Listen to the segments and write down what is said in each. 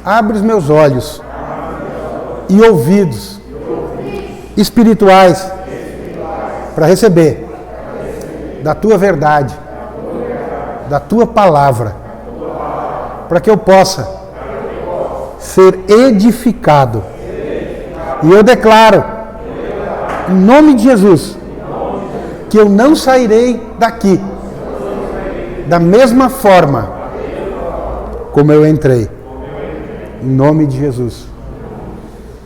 abre os meus olhos e ouvidos espirituais para receber da tua verdade, da tua palavra, para que eu possa ser edificado. E eu declaro, em nome de Jesus, que eu não sairei daqui da mesma forma como eu entrei. Em nome de Jesus.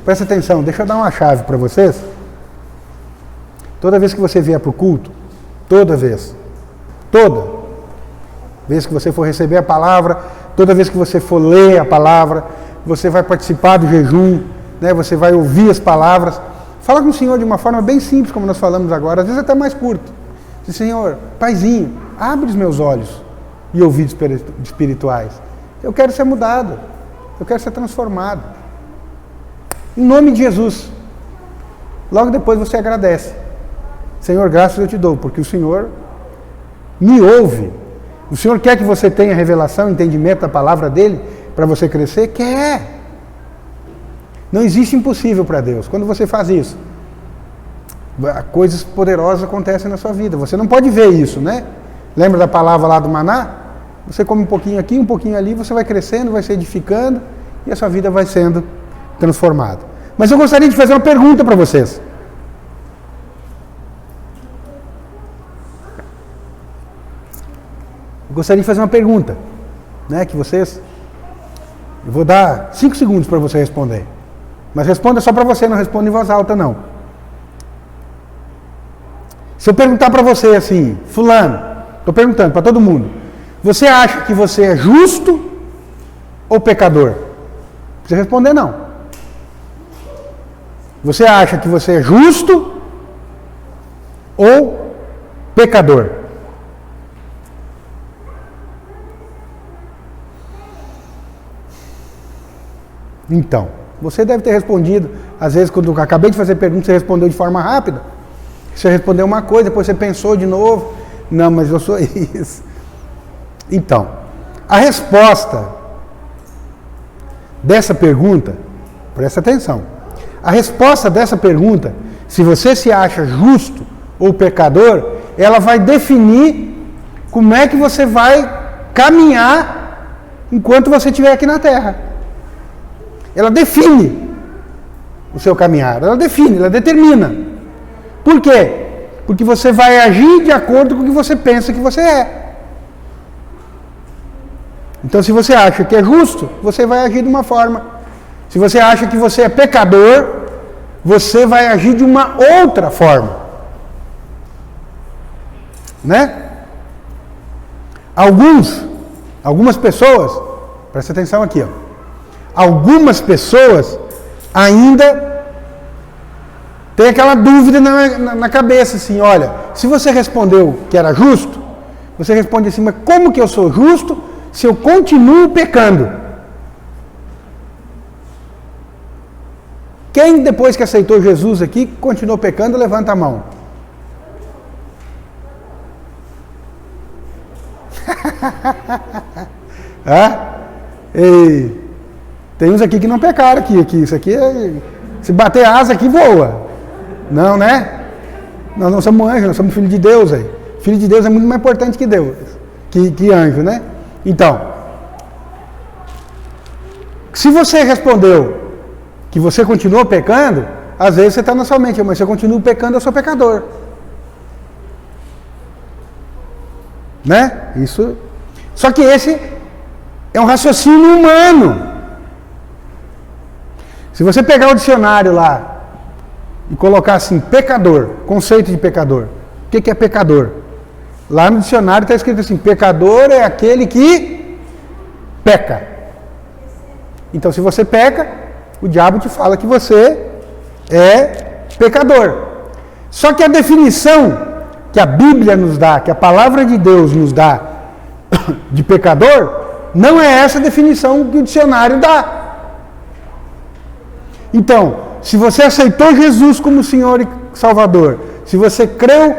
Presta atenção, deixa eu dar uma chave para vocês. Toda vez que você vier para o culto, toda vez que você for receber a palavra, toda vez que você for ler a palavra, você vai participar do jejum, né? Você vai ouvir as palavras. Fala com o Senhor de uma forma bem simples, como nós falamos agora, às vezes até mais curto. Diz: Senhor, Paizinho, abre os meus olhos e ouvidos espirituais. Eu quero ser mudado, eu quero ser transformado. Em nome de Jesus. Logo depois você agradece. Senhor, graças eu te dou, porque o Senhor me ouve. O Senhor quer que você tenha revelação, entendimento da palavra dele, para você crescer? Quer. Não existe impossível para Deus. Quando você faz isso, coisas poderosas acontecem na sua vida. Você não pode ver isso, né? Lembra da palavra lá do maná? Você come um pouquinho aqui, um pouquinho ali, você vai crescendo, vai se edificando e a sua vida vai sendo transformada. Mas eu gostaria de fazer uma pergunta para vocês. Gostaria de fazer uma pergunta, né, que vocês... Eu vou dar 5 segundos para você responder. Mas responda só para você, não responda em voz alta, não. Se eu perguntar para você assim, fulano, estou perguntando para todo mundo, você acha que você é justo ou pecador? Não precisa responder, não. Você acha que você é justo ou pecador? Então, você deve ter respondido, às vezes quando eu acabei de fazer pergunta, você respondeu de forma rápida. Você respondeu uma coisa, depois você pensou de novo. Não, mas eu sou isso. Então, a resposta dessa pergunta, presta atenção, a resposta dessa pergunta, se você se acha justo ou pecador, ela vai definir como é que você vai caminhar enquanto você estiver aqui na Terra. Ela define o seu caminhar, ela determina. Por quê? Porque você vai agir de acordo com o que você pensa que você é. Então, se você acha que é justo, você vai agir de uma forma. Se você acha que você é pecador, você vai agir de uma outra forma. Né? Algumas pessoas, presta atenção aqui, ó. Algumas pessoas ainda têm aquela dúvida na cabeça, assim, olha, se você respondeu que era justo, você responde assim, mas como que eu sou justo se eu continuo pecando? Quem depois que aceitou Jesus aqui, continuou pecando, levanta a mão. Ei, tem uns aqui que não pecaram aqui. Isso aqui é... Se bater asa aqui, voa. Não, né? Nós não somos anjos, nós somos filhos de Deus aí. Filho de Deus é muito mais importante que Deus, que anjo, né? Então, se você respondeu que você continuou pecando, às vezes você está na sua mente, mas se eu continuo pecando, eu sou pecador. Né? Isso. Só que esse é um raciocínio humano. Se você pegar o dicionário lá e colocar assim, pecador, conceito de pecador. O que é pecador? Lá no dicionário está escrito assim, pecador é aquele que peca. Então, se você peca, o diabo te fala que você é pecador. Só que a definição que a Bíblia nos dá, que a palavra de Deus nos dá de pecador, não é essa a definição que o dicionário dá. Então, se você aceitou Jesus como Senhor e Salvador, se você creu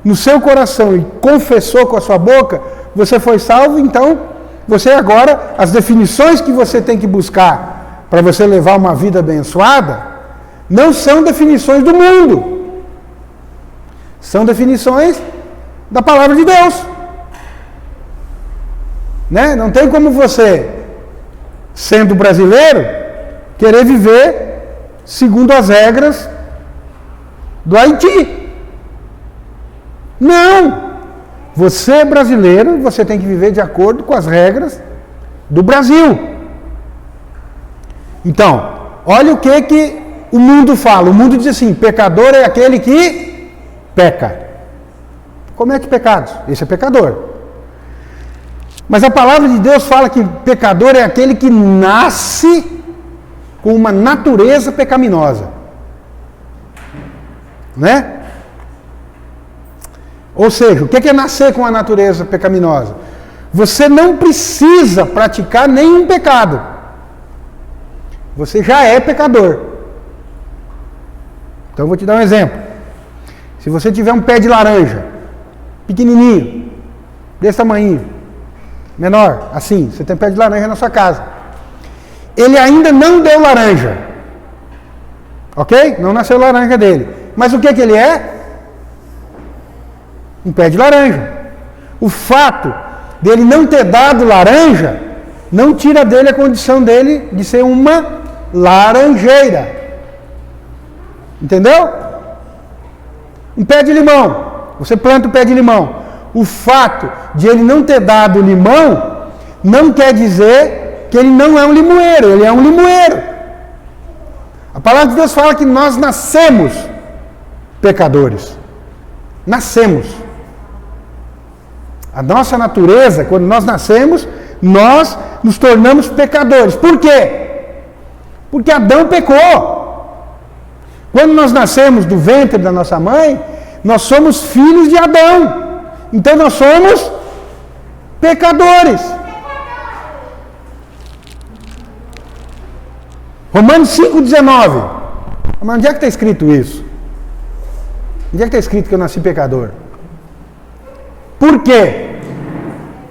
no seu coração e confessou com a sua boca, você foi salvo, então Você agora, as definições que você tem que buscar para você levar uma vida abençoada, não são definições do mundo. São definições da palavra de Deus. Né? Não tem como você, sendo brasileiro, querer viver segundo as regras do Haiti. Não! Você é brasileiro, você tem que viver de acordo com as regras do Brasil. Então, olha o que o mundo fala. O mundo diz assim, pecador é aquele que peca. Comete pecados. Esse é pecador. Mas a palavra de Deus fala que pecador é aquele que nasce com uma natureza pecaminosa. Né? Ou seja, o que é nascer com a natureza pecaminosa? Você não precisa praticar nenhum pecado. Você já é pecador. Então eu vou te dar um exemplo. Se você tiver um pé de laranja, pequenininho, desse tamanho, menor, assim, você tem pé de laranja na sua casa. Ele ainda não deu laranja. Ok? Não nasceu laranja dele. Mas o que ele é? Um pé de laranja. O fato dele não ter dado laranja não tira dele a condição dele de ser uma laranjeira. Entendeu? Um pé de limão. Você planta um pé de limão. O fato de ele não ter dado limão não quer dizer que ele não é um limoeiro. Ele é um limoeiro. A palavra de Deus fala que nós nascemos pecadores. Nascemos. A nossa natureza, quando nós nascemos, nós nos tornamos pecadores. Por quê? Porque Adão pecou. Quando nós nascemos do ventre da nossa mãe, nós somos filhos de Adão. Então nós somos pecadores. Romanos 5,19. Mas onde é que está escrito isso? Onde é que está escrito que eu nasci pecador? Por quê?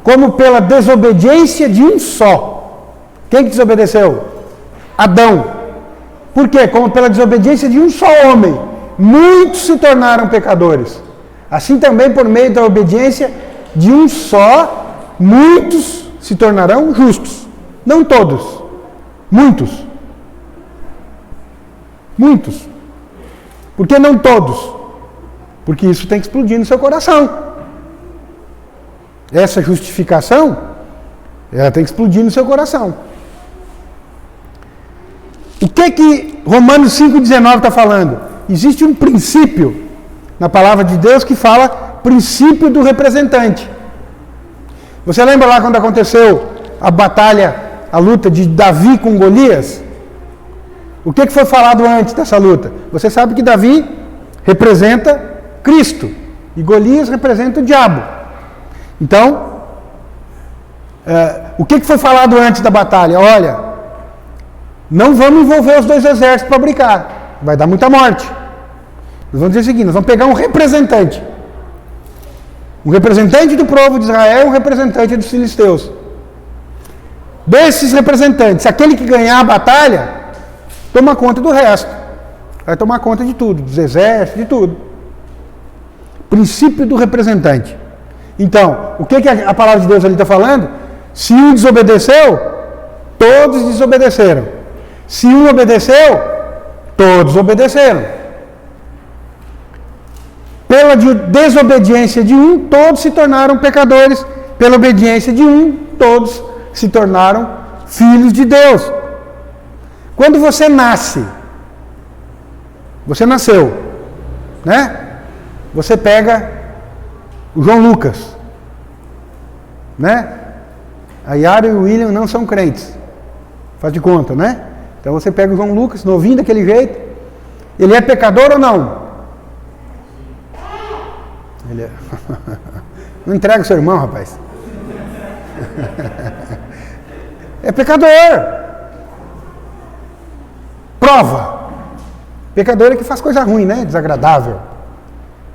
Como pela desobediência de um só. Quem que desobedeceu? Adão. Por quê? Como pela desobediência de um só homem, muitos se tornaram pecadores. Assim também por meio da obediência de um só, muitos se tornarão justos. Não todos. Muitos. Muitos. Por que não todos? Porque isso tem que explodir no seu coração. Essa justificação, ela tem que explodir no seu coração. O que Romanos 5,19 está falando? Existe um princípio na palavra de Deus que fala princípio do representante. Você lembra lá quando aconteceu a batalha, a luta de Davi com Golias? O que foi falado antes dessa luta? Você sabe que Davi representa Cristo e Golias representa o diabo. Então, o que foi falado antes da batalha? Olha, não vamos envolver os dois exércitos para brincar. Vai dar muita morte. Nós vamos dizer o seguinte, nós vamos pegar um representante. Um representante do povo de Israel e um representante dos filisteus. Desses representantes, aquele que ganhar a batalha, toma conta do resto. Vai tomar conta de tudo, dos exércitos, de tudo. Princípio do representante. Então, o que a palavra de Deus ali está falando? Se um desobedeceu, todos desobedeceram. Se um obedeceu, todos obedeceram. Pela desobediência de um, todos se tornaram pecadores. Pela obediência de um, todos se tornaram filhos de Deus. Quando você nasce, você nasceu, né? Você pega o João Lucas, né? A Yara e o William não são crentes, faz de conta, né? Então você pega o João Lucas, novinho daquele jeito, ele é pecador ou não? Ele é... Não entrega o seu irmão, rapaz. É pecador. Prova. Pecador é que faz coisa ruim, né? Desagradável.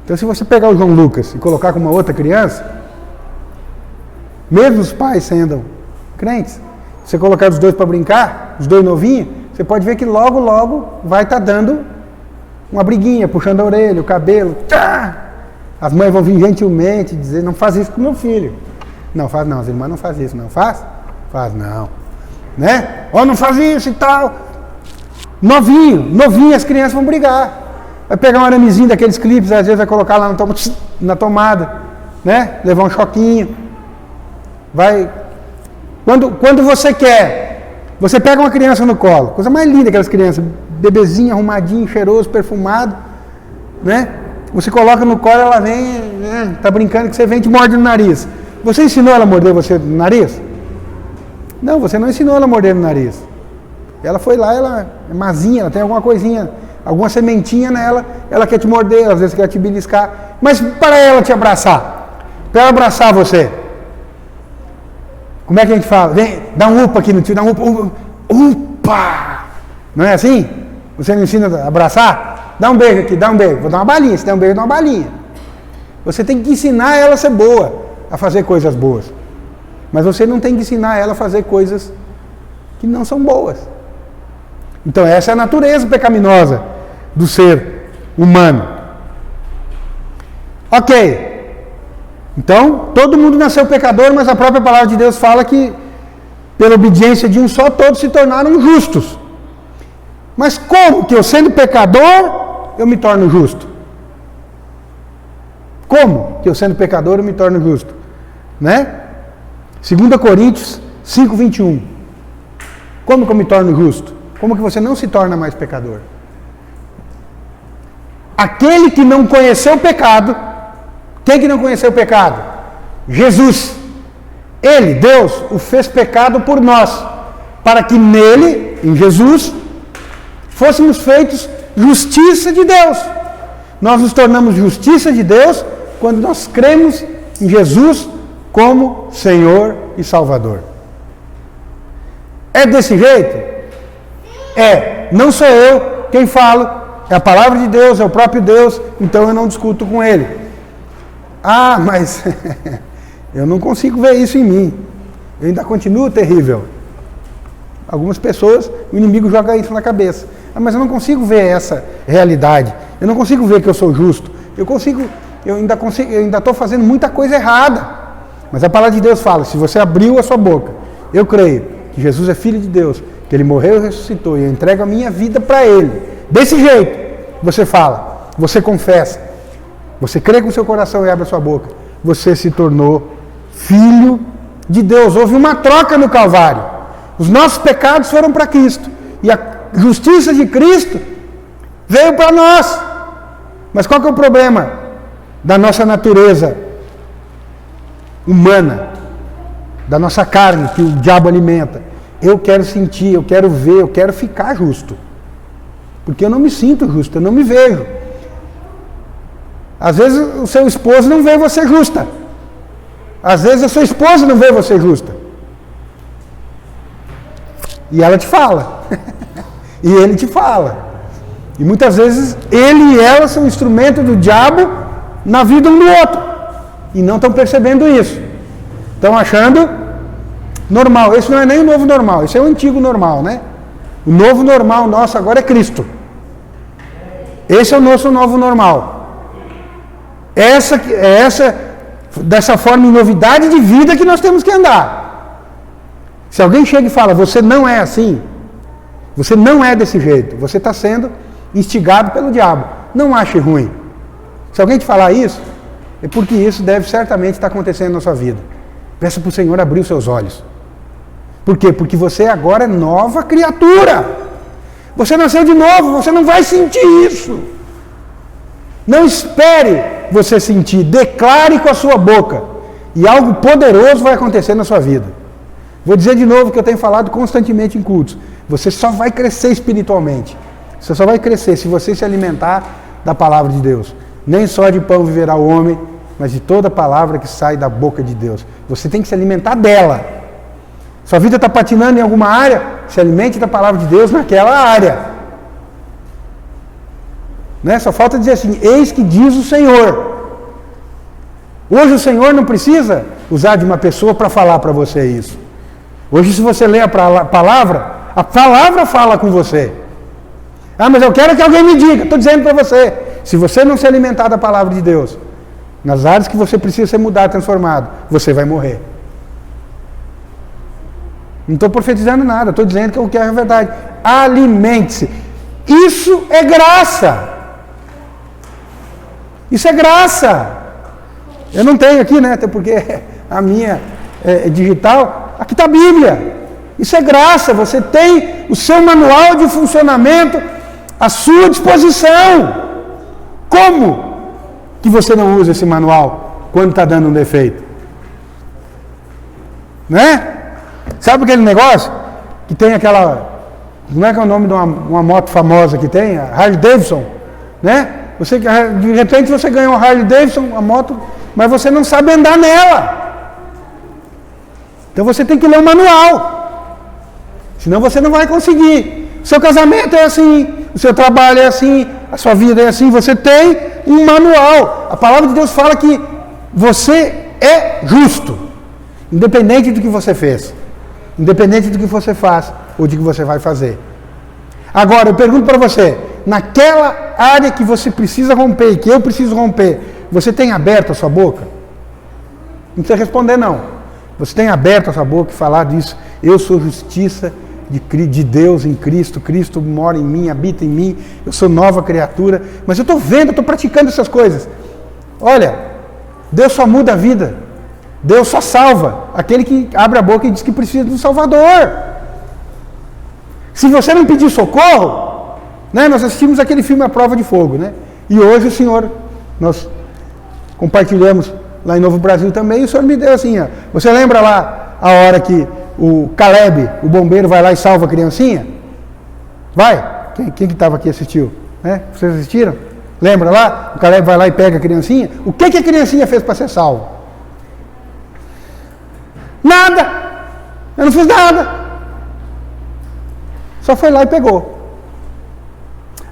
Então, se você pegar o João Lucas e colocar com uma outra criança, mesmo os pais sendo crentes. Se você colocar os dois para brincar, os dois novinhos, você pode ver que logo, logo vai estar dando uma briguinha, puxando a orelha, o cabelo. Tá! As mães vão vir gentilmente dizer, não faz isso com meu filho. Não, faz não, as irmãs não fazem isso, não. Faz? Faz não. Né? Ó, não faz isso e tal. Novinho, as crianças vão brigar. Vai pegar um aramezinho daqueles clipes, às vezes vai colocar lá na tomada, né? Levar um choquinho. Vai. Quando você quer, você pega uma criança no colo, coisa mais linda aquelas crianças, bebezinho, arrumadinho, cheiroso, perfumado, né? Você coloca no colo, ela vem, né? Tá brincando que você vem e te morde no nariz. Você ensinou ela a morder você no nariz? Não, você não ensinou ela a morder no nariz. Ela foi lá, ela é mazinha, ela tem alguma coisinha, alguma sementinha nela, ela quer te morder, às vezes quer te beliscar. Mas para ela te abraçar, para ela abraçar você, como é que a gente fala? Vem, dá um upa aqui no tio, dá um upa, upa! Não é assim? Você não ensina a abraçar? Dá um beijo aqui, dá um beijo. Vou dar uma balinha, se der um beijo, dá uma balinha. Você tem que ensinar ela a ser boa, a fazer coisas boas. Mas você não tem que ensinar ela a fazer coisas que não são boas. Então essa é a natureza pecaminosa do ser humano. Ok. Então, todo mundo nasceu pecador, mas a própria palavra de Deus fala que pela obediência de um só, todos se tornaram justos. Mas como que eu, sendo pecador, eu me torno justo? Como que eu, sendo pecador, eu me torno justo? Né? 2 Coríntios 5:21. Como que eu me torno justo? Como que você não se torna mais pecador? Aquele que não conheceu o pecado, quem que não conheceu o pecado? Jesus. Ele, Deus, o fez pecado por nós, para que nele, em Jesus, fôssemos feitos justiça de Deus. Nós nos tornamos justiça de Deus quando nós cremos em Jesus como Senhor e Salvador. É desse jeito? É. Não sou eu quem falo, é a palavra de Deus, é o próprio Deus, então eu não discuto com ele. Ah, mas eu não consigo ver isso em mim. Eu ainda continuo terrível. Algumas pessoas, o inimigo joga isso na cabeça. Ah, mas eu não consigo ver essa realidade. Eu não consigo ver que eu sou justo. Eu ainda estou fazendo muita coisa errada. Mas a palavra de Deus fala, se você abriu a sua boca, eu creio que Jesus é Filho de Deus, que Ele morreu e ressuscitou, e eu entrego a minha vida para Ele. Desse jeito, você fala, você confessa, você crê com o seu coração e abre a sua boca, você se tornou filho de Deus. Houve uma troca no Calvário. Os nossos pecados foram para Cristo. E a justiça de Cristo veio para nós. Mas qual que é o problema da nossa natureza humana, da nossa carne, que o diabo alimenta? Eu quero sentir, eu quero ver, eu quero ficar justo. Porque eu não me sinto justo, eu não me vejo. Às vezes o seu esposo não vê você justa. Às vezes a sua esposa não vê você justa. E ela te fala. E ele te fala. E muitas vezes ele e ela são instrumento do diabo na vida um do outro. E não estão percebendo isso. Estão achando normal. Esse não é nem o novo normal, esse é o antigo normal, né? O novo normal nosso agora é Cristo. Esse é o nosso novo normal. Dessa forma, em novidade de vida que nós temos que andar. Se alguém chega e fala, você não é assim, você não é desse jeito, você está sendo instigado pelo diabo. Não ache ruim. Se alguém te falar isso, é porque isso deve certamente estar acontecendo na sua vida. Peça para o Senhor abrir os seus olhos. Por quê? Porque você agora é nova criatura. Você nasceu de novo, você não vai sentir isso. Não espere você sentir, declare com a sua boca. E algo poderoso vai acontecer na sua vida. Vou dizer de novo que eu tenho falado constantemente em cultos. Você só vai crescer espiritualmente. Você só vai crescer se você se alimentar da palavra de Deus. Nem só de pão viverá o homem, mas de toda palavra que sai da boca de Deus. Você tem que se alimentar dela. Sua vida está patinando em alguma área, se alimente da palavra de Deus naquela área. Né? Só falta dizer assim, eis que diz o Senhor. Hoje o Senhor não precisa usar de uma pessoa para falar para você isso. Hoje, se você lê a palavra fala com você. Ah, mas eu quero que alguém me diga. Estou dizendo para você. Se você não se alimentar da palavra de Deus, nas áreas que você precisa ser mudado, transformado, você vai morrer. Não estou profetizando nada, estou dizendo que o que é a verdade. Alimente-se. Isso é graça. Isso é graça. Eu não tenho aqui, né? Até porque a minha é digital. Aqui está a Bíblia. Isso é graça. Você tem o seu manual de funcionamento à sua disposição. Como que você não usa esse manual quando está dando um defeito? Né? Sabe aquele negócio que tem aquela... Como é que é o nome de uma moto famosa que tem? A Harley Davidson. Né? De repente você ganhou uma Harley Davidson, uma moto, mas você não sabe andar nela. Então você tem que ler o manual. Senão você não vai conseguir. O seu casamento é assim, o seu trabalho é assim, a sua vida é assim. Você tem um manual. A palavra de Deus fala que você é justo, independente do que você fez, independente do que você faz ou do que você vai fazer. Agora, eu pergunto para você, naquela área que você precisa romper, que eu preciso romper, você tem aberto a sua boca? Não precisa responder, não. Você tem aberto a sua boca e falar disso? Eu sou justiça de Deus em Cristo, Cristo mora em mim, habita em mim, eu sou nova criatura, mas eu estou vendo, eu estou praticando essas coisas. Olha, Deus só muda a vida, Deus só salva aquele que abre a boca e diz que precisa de um Salvador. Se você não pedir socorro, né, nós assistimos aquele filme A Prova de Fogo, né? E hoje o Senhor, nós compartilhamos lá em Novo Brasil também, e o Senhor me deu assim, ó, você lembra lá a hora que o Caleb, o bombeiro, vai lá e salva a criancinha? Vai? Quem que estava aqui assistiu? Né? Vocês assistiram? Lembra lá? O Caleb vai lá e pega a criancinha. O que a criancinha fez para ser salvo? Nada! Eu não fiz nada. Só foi lá e pegou.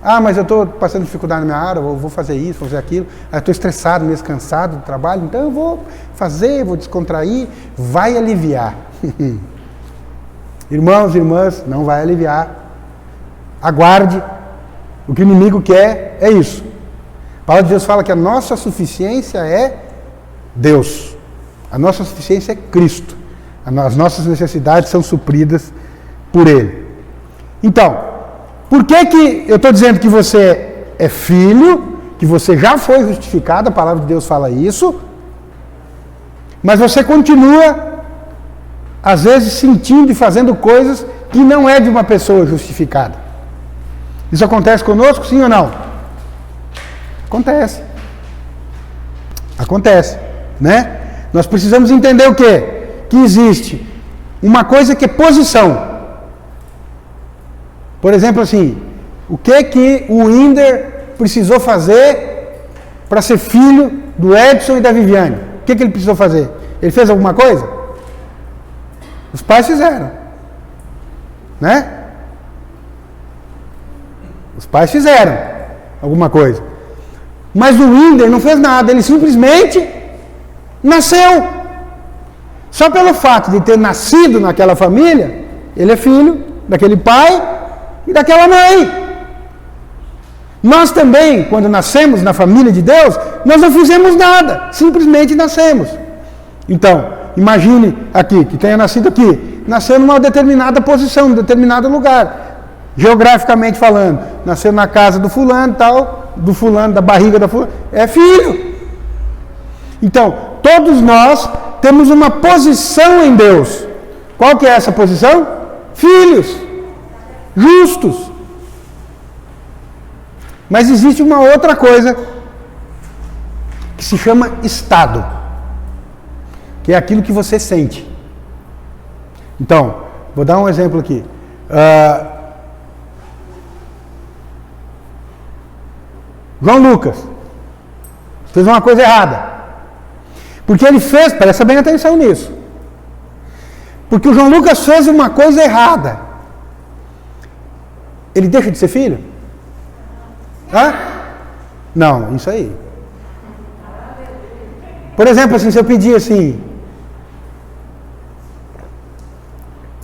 Ah, mas eu estou passando dificuldade na minha área, eu vou fazer isso, vou fazer aquilo. Ah, eu estou estressado mesmo, cansado do trabalho, então eu vou fazer, vou descontrair, vai aliviar. Irmãos e irmãs, não vai aliviar. Aguarde. O que o inimigo quer é isso. A palavra de Deus fala que a nossa suficiência é Deus. A nossa suficiência é Cristo. As nossas necessidades são supridas por Ele. Então, por que eu estou dizendo que você é filho, que você já foi justificado, a palavra de Deus fala isso, mas você continua, às vezes, sentindo e fazendo coisas que não é de uma pessoa justificada. Isso acontece conosco, sim ou não? Acontece. Acontece, né? Nós precisamos entender o quê? Que existe uma coisa que é posição. Por exemplo, assim, o que o Winder precisou fazer para ser filho do Edson e da Viviane? O que ele precisou fazer? Ele fez alguma coisa? Os pais fizeram. Né? Os pais fizeram alguma coisa. Mas o Winder não fez nada, ele simplesmente nasceu. Só pelo fato de ter nascido naquela família, ele é filho daquele pai e daquela mãe. Nós também, quando nascemos na família de Deus, nós não fizemos nada, simplesmente nascemos. Então, imagine aqui, que tenha nascido aqui, nasceu numa determinada posição, num determinado lugar, geograficamente falando, nasceu na casa do fulano, tal, do fulano, da barriga da fulano, é filho. Então, todos nós temos uma posição em Deus. Qual que é essa posição? Filhos, justos. Mas existe uma outra coisa que se chama estado, que é aquilo que você sente. Então, vou dar um exemplo aqui. João Lucas fez uma coisa errada. Porque ele fez, presta bem atenção nisso. Porque o João Lucas fez uma coisa errada. Ele deixa de ser filho? Hã? Não, isso aí. Por exemplo, assim, se eu pedir assim,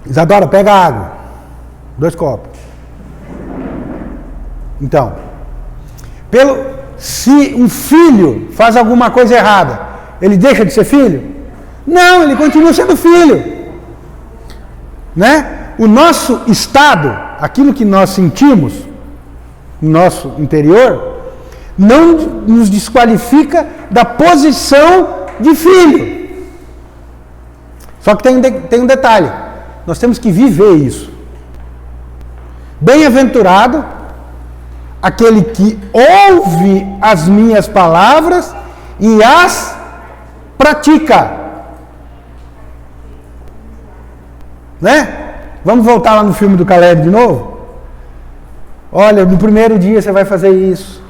Isadora, pega água. 2 copos. Então, se um filho faz alguma coisa errada, ele deixa de ser filho? Não, ele continua sendo filho. Né? O nosso estado, aquilo que nós sentimos no nosso interior, não nos desqualifica da posição de filho. Só que tem um detalhe, nós temos que viver isso. Bem-aventurado aquele que ouve as minhas palavras e as pratica. Né? Vamos voltar lá no filme do Caleb de novo? Olha, no primeiro dia você vai fazer isso.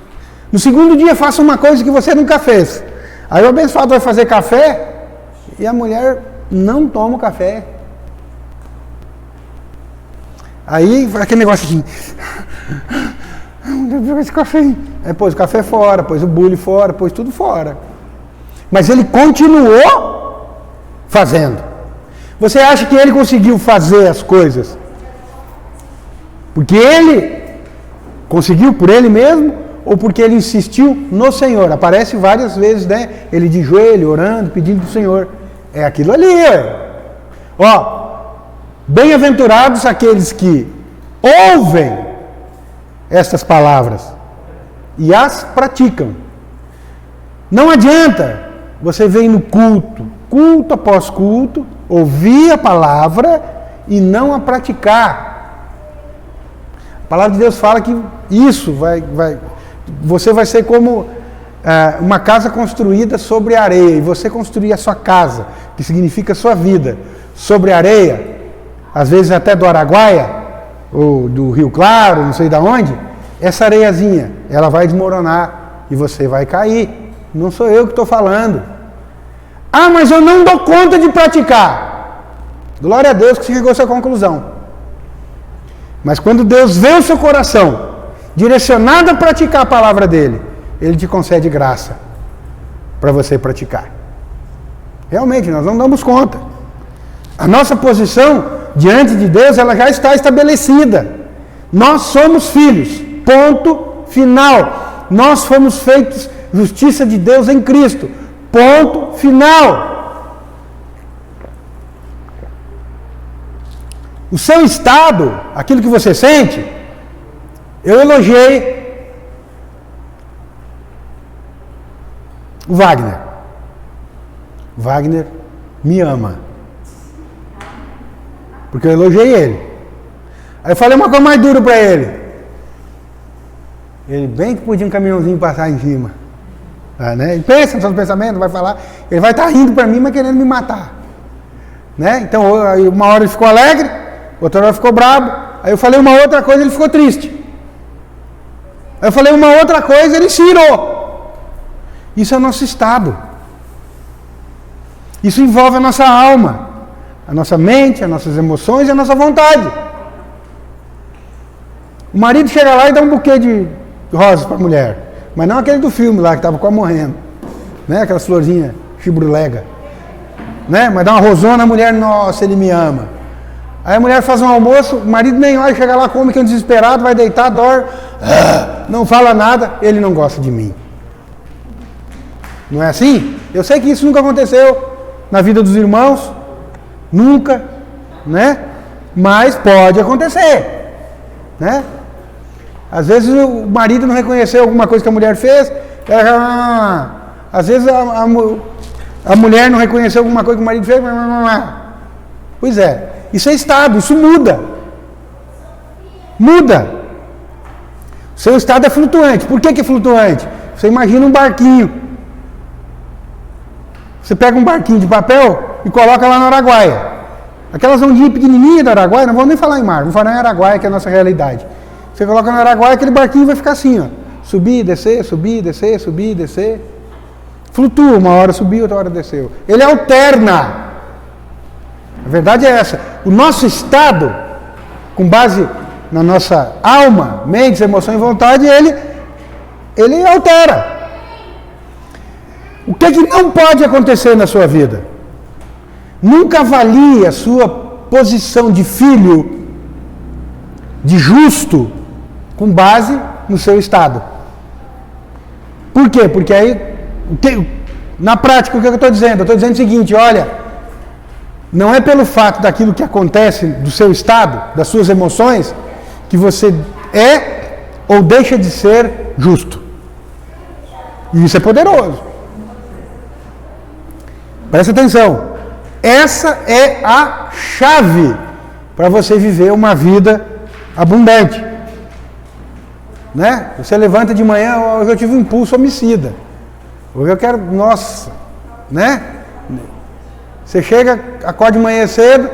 No segundo dia faça uma coisa que você nunca fez. Aí o abençoado vai fazer café e a mulher não toma o café. Aí aquele negócio assim. Esse café. Aí pôs o café fora, pôs o bule fora, pôs tudo fora. Mas ele continuou fazendo. Você acha que ele conseguiu fazer as coisas porque ele conseguiu por ele mesmo ou porque ele insistiu no Senhor? Aparece várias vezes, né? Ele de joelho, orando, pedindo do Senhor. É aquilo ali. Ó, bem-aventurados aqueles que ouvem estas palavras e as praticam. Não adianta você vir no culto após culto, ouvir a palavra e não a praticar. A palavra de Deus fala que isso você vai ser como uma casa construída sobre areia, e você construir a sua casa, que significa a sua vida, sobre areia, às vezes até do Araguaia, ou do Rio Claro, não sei de onde, essa areiazinha, ela vai desmoronar e você vai cair. Não sou eu que estou falando. Ah, mas eu não dou conta de praticar. Glória a Deus que você chegou a essa conclusão. Mas quando Deus vê o seu coração direcionado a praticar a palavra dele, ele te concede graça para você praticar. Realmente, nós não damos conta. A nossa posição diante de Deus, ela já está estabelecida. Nós somos filhos. Ponto final. Nós fomos feitos justiça de Deus em Cristo. Ponto final. O seu estado, aquilo que você sente, eu elogiei o Wagner. Wagner me ama. Porque eu elogiei ele. Aí eu falei uma coisa mais dura para ele. Ele bem que podia um caminhãozinho passar em cima. Né? Ele pensa nos seus pensamentos, vai falar. Ele vai estar rindo para mim, mas querendo me matar. Né? Então, uma hora ele ficou alegre, outra hora ele ficou bravo. Aí eu falei uma outra coisa, ele ficou triste. Aí eu falei uma outra coisa, ele se irou. Isso é o nosso estado. Isso envolve a nossa alma, a nossa mente, as nossas emoções e a nossa vontade. O marido chega lá e dá um buquê de rosas para a mulher. Mas não aquele do filme lá, que estava quase morrendo. Né? Aquelas florzinhas chibrulega. Né? Mas dá uma rosona, a mulher, nossa, ele me ama. Aí a mulher faz um almoço, o marido nem olha, chega lá, come, que é um desesperado, vai deitar, dorme, não fala nada, ele não gosta de mim. Não é assim? Eu sei que isso nunca aconteceu na vida dos irmãos, nunca, né? Mas pode acontecer, né? Às vezes o marido não reconheceu alguma coisa que a mulher fez, às vezes a mulher não reconheceu alguma coisa que o marido fez, pois é, isso é estado, isso muda. Muda. O seu estado é flutuante. Por que é flutuante? Você imagina um barquinho. Você pega um barquinho de papel e coloca lá no Araguaia. Aquelas ondinhas pequenininhas do Araguaia, não vamos nem falar em mar, vamos falar em Araguaia, que é a nossa realidade. Você coloca no Araguaia, aquele barquinho vai ficar assim, ó. Subir, descer, subir, descer, subir, descer. Flutua, uma hora subiu, outra hora desceu. Ele alterna. A verdade é essa. O nosso estado, com base na nossa alma, mente, emoção e vontade, ele altera. O que não pode acontecer na sua vida? Nunca avalie a sua posição de filho, de justo, com base no seu estado. Por quê? Porque aí, na prática, o que eu estou dizendo? Eu estou dizendo o seguinte, olha, não é pelo fato daquilo que acontece do seu estado, das suas emoções, que você é ou deixa de ser justo. E isso é poderoso. Presta atenção. Essa é a chave para você viver uma vida abundante. Né? Você levanta de manhã, hoje eu tive um impulso homicida. Hoje eu quero, nossa, né? Você chega, acorda de manhã cedo,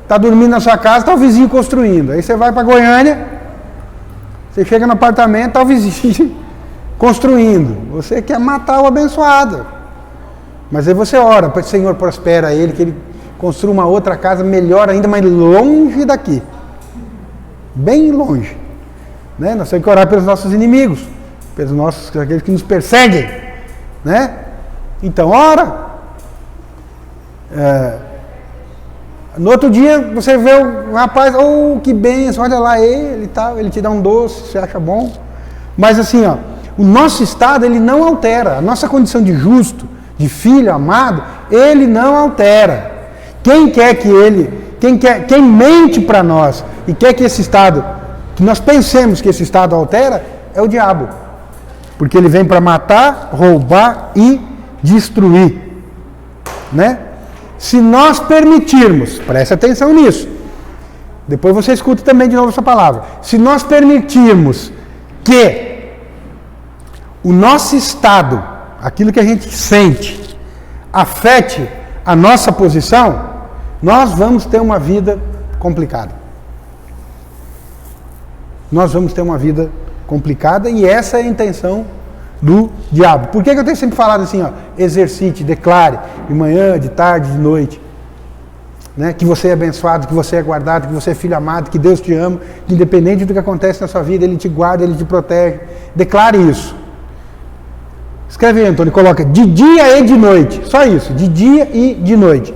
está dormindo na sua casa, está o vizinho construindo. Aí você vai para Goiânia, você chega no apartamento, está o vizinho construindo. Você quer matar o abençoado. Mas aí você ora, para o Senhor prospera ele, que ele construa uma outra casa melhor ainda, mas longe daqui. Bem longe. Né? Nós temos que orar pelos nossos inimigos, aqueles que nos perseguem. Né? Então, ora. No outro dia, você vê o rapaz, oh, que bênção, olha lá ele e tal, ele te dá um doce, você acha bom. Mas assim, ó, o nosso estado, ele não altera. A nossa condição de justo, de filho amado, ele não altera. Quem mente para nós e quer que esse estado, que nós pensemos que esse estado altera, é o diabo. Porque ele vem para matar, roubar e destruir. Né? Se nós permitirmos, preste atenção nisso, depois você escuta também de novo essa palavra. Se nós permitirmos que o nosso estado, aquilo que a gente sente, afete a nossa posição, nós vamos ter uma vida complicada. Nós vamos ter uma vida complicada e essa é a intenção do diabo. Por que eu tenho sempre falado assim, ó, exercite, declare, de manhã, de tarde, de noite, né? Que você é abençoado, que você é guardado, que você é filho amado, que Deus te ama, que independente do que acontece na sua vida, Ele te guarda, Ele te protege. Declare isso. Escreve aí, Antônio, coloca de dia e de noite, só isso, de dia e de noite.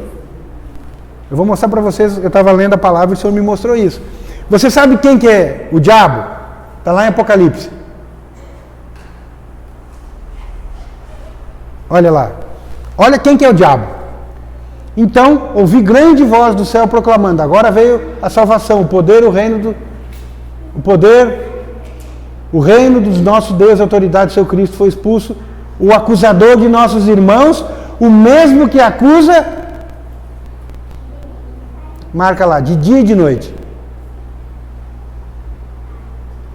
Eu vou mostrar para vocês, eu estava lendo a palavra e o Senhor me mostrou isso. Você sabe quem que é o diabo? Está lá em Apocalipse. Olha lá. Olha quem que é o diabo. Então, ouvi grande voz do céu proclamando, agora veio a salvação, o poder, o reino dos nossos Deus, a autoridade do seu Cristo foi expulso, o acusador de nossos irmãos, o mesmo que acusa, marca lá, de dia e de noite.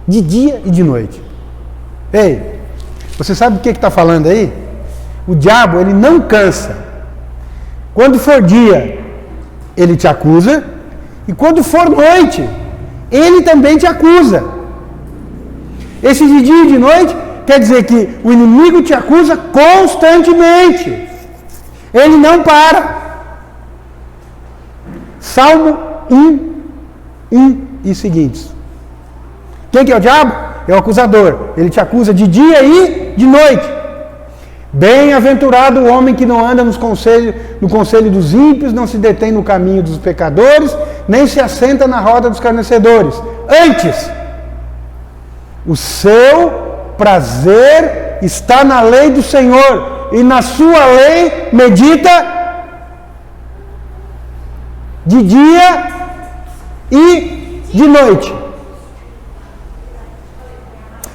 De dia e de noite. Ei, você sabe o que está falando aí? O diabo, ele não cansa. Quando for dia, ele te acusa. E quando for noite, ele também te acusa. Esse de dia e de noite quer dizer que o inimigo te acusa constantemente. Ele não para. Salmo 1 e seguintes. Quem que é o diabo? É o acusador. Ele te acusa de dia e de noite. Bem-aventurado o homem que não anda no conselho dos ímpios, não se detém no caminho dos pecadores, nem se assenta na roda dos escarnecedores. Antes, o seu prazer está na lei do Senhor, e na sua lei medita de dia e de noite.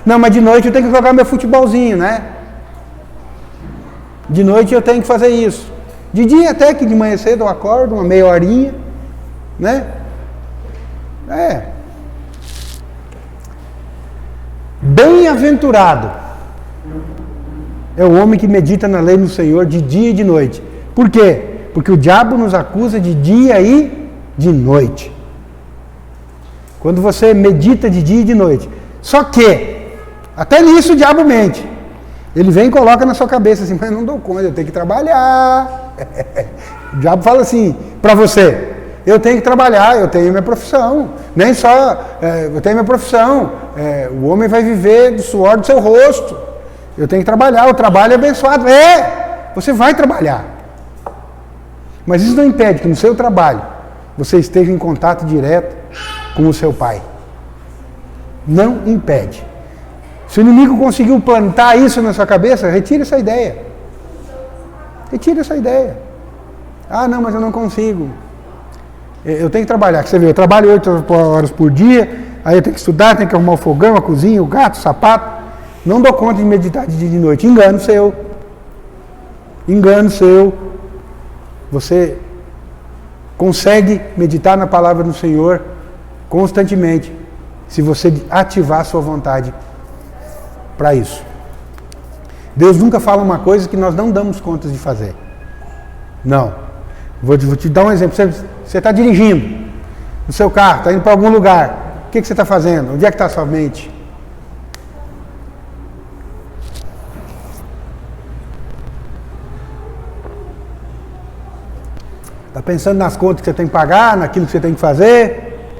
Não, mas de noite eu tenho que jogar meu futebolzinho, né? De noite eu tenho que fazer isso. De dia até que de manhã cedo eu acordo, uma meia horinha, né? Bem-aventurado é o homem que medita na lei do Senhor de dia e de noite. Por quê? Porque o diabo nos acusa de dia e de noite. Quando você medita de dia e de noite. Só que, até nisso o diabo mente. Ele vem e coloca na sua cabeça assim, mas não dou conta, eu tenho que trabalhar. O diabo fala assim para você, eu tenho que trabalhar, eu tenho minha profissão. Nem só, eu tenho minha profissão, o homem vai viver do suor do seu rosto. Eu tenho que trabalhar, o trabalho é abençoado. Você vai trabalhar. Mas isso não impede que no seu trabalho você esteja em contato direto com o seu Pai. Não impede. Se o inimigo conseguiu plantar isso na sua cabeça, retire essa ideia. Retire essa ideia. Ah, não, mas eu não consigo. Eu tenho que trabalhar. Você vê, eu trabalho 8 horas por dia, aí eu tenho que estudar, tenho que arrumar o fogão, a cozinha, o gato, o sapato. Não dou conta de meditar de dia e de noite. Engano seu. Engano seu. Você consegue meditar na palavra do Senhor constantemente, se você ativar a sua vontade para isso. Deus nunca fala uma coisa que nós não damos conta de fazer. Não. Vou te dar um exemplo. Você está dirigindo no seu carro, está indo para algum lugar. O que você está fazendo? Onde é que está a sua mente? Está pensando nas contas que você tem que pagar, naquilo que você tem que fazer?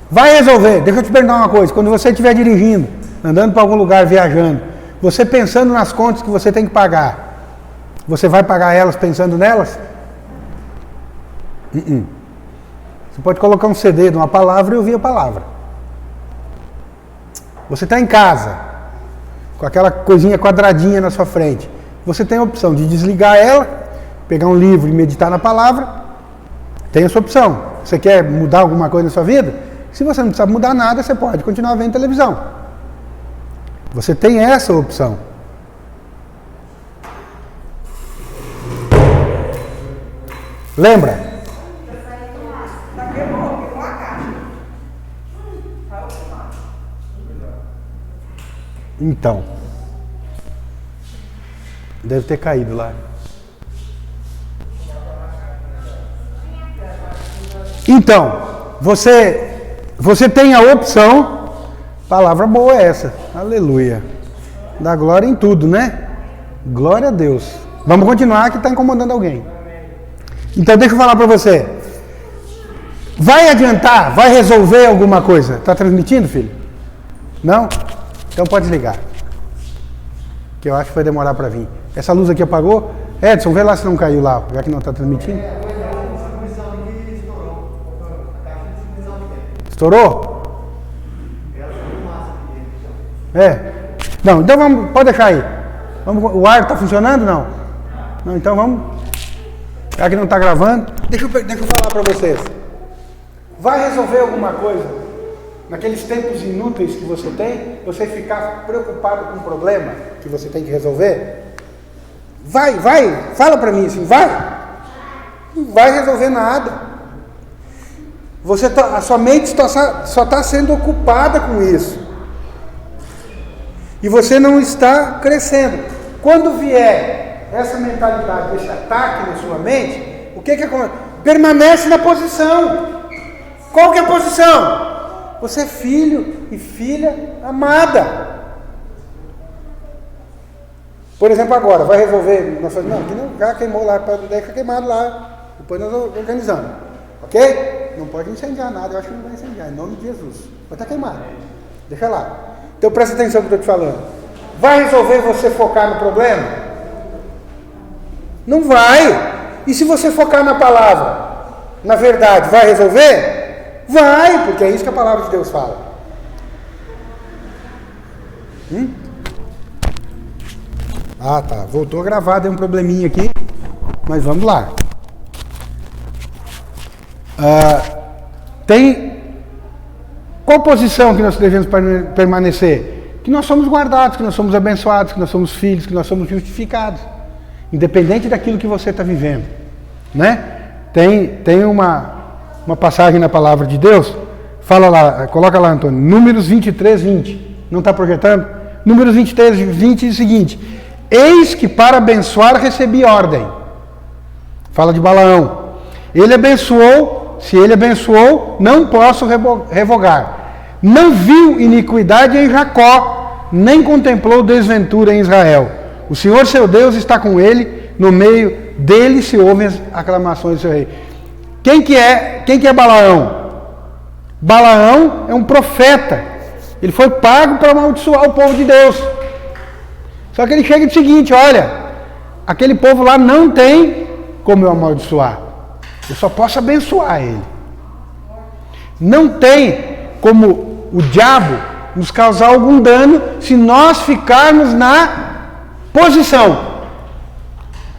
Vai resolver. Deixa eu te perguntar uma coisa. Quando você estiver dirigindo, andando para algum lugar, viajando, você pensando nas contas que você tem que pagar, você vai pagar elas pensando nelas? Você pode colocar um CD de uma palavra e ouvir a palavra. Você está em casa, com aquela coisinha quadradinha na sua frente. Você tem a opção de desligar ela, pegar um livro e meditar na palavra. Tem essa opção. Você quer mudar alguma coisa na sua vida? Se você não precisa mudar nada, você pode continuar vendo televisão. Você tem essa opção. Lembra? Então. Deve ter caído lá. Então, você tem a opção, palavra boa é essa, aleluia, dá glória em tudo, né? Glória a Deus. Vamos continuar que está incomodando alguém. Então deixa eu falar para você, vai adiantar, vai resolver alguma coisa? Está transmitindo, filho? Não? Então pode desligar, que eu acho que vai demorar para vir. Essa luz aqui apagou? Edson, vê lá se não caiu lá, já que não está transmitindo. Estourou? Não, então vamos, pode deixar aí. O ar está funcionando? Não? Não, então vamos. Já que não está gravando, deixa eu falar para vocês. Vai resolver alguma coisa naqueles tempos inúteis que você tem? Você ficar preocupado com um problema que você tem que resolver? Vai, fala para mim assim, vai. Não vai resolver nada. A sua mente só está sendo ocupada com isso. E você não está crescendo. Quando vier essa mentalidade, esse ataque na sua mente, o que acontece? Permanece na posição. Qual que é a posição? Você é filho e filha amada. Por exemplo, agora, vai resolver, nós falamos, não, aqui não, já queimou lá, deixa queimado lá, depois nós organizamos, ok? Não pode incendiar nada, eu acho que não vai incendiar, em nome de Jesus, vai estar queimado, deixa lá. Então presta atenção no que eu estou te falando. Vai resolver você focar no problema? Não vai. E se você focar na palavra, na verdade, vai resolver? Vai, porque é isso que a palavra de Deus fala. Ah, tá. Voltou a gravar, deu um probleminha aqui. Mas vamos lá. Qual posição que nós devemos permanecer? Que nós somos guardados, que nós somos abençoados, que nós somos filhos, que nós somos justificados. Independente daquilo que você está vivendo. Né? Tem uma passagem na palavra de Deus. Fala lá, coloca lá, Antônio. Números 23, 20. Não está projetando? Números 23, 20 diz o seguinte: eis que para abençoar recebi ordem. Fala de Balaão. Ele abençoou, se ele abençoou, não posso revogar. Não viu iniquidade em Jacó, nem contemplou desventura em Israel. O Senhor seu Deus está com ele, no meio dele se ouvem as aclamações do seu rei. Quem que é Balaão? Balaão é um profeta. Ele foi pago para amaldiçoar o povo de Deus. Só que ele chega e diz o seguinte: olha, aquele povo lá não tem como eu amaldiçoar. Eu só posso abençoar ele. Não tem como o diabo nos causar algum dano se nós ficarmos na posição.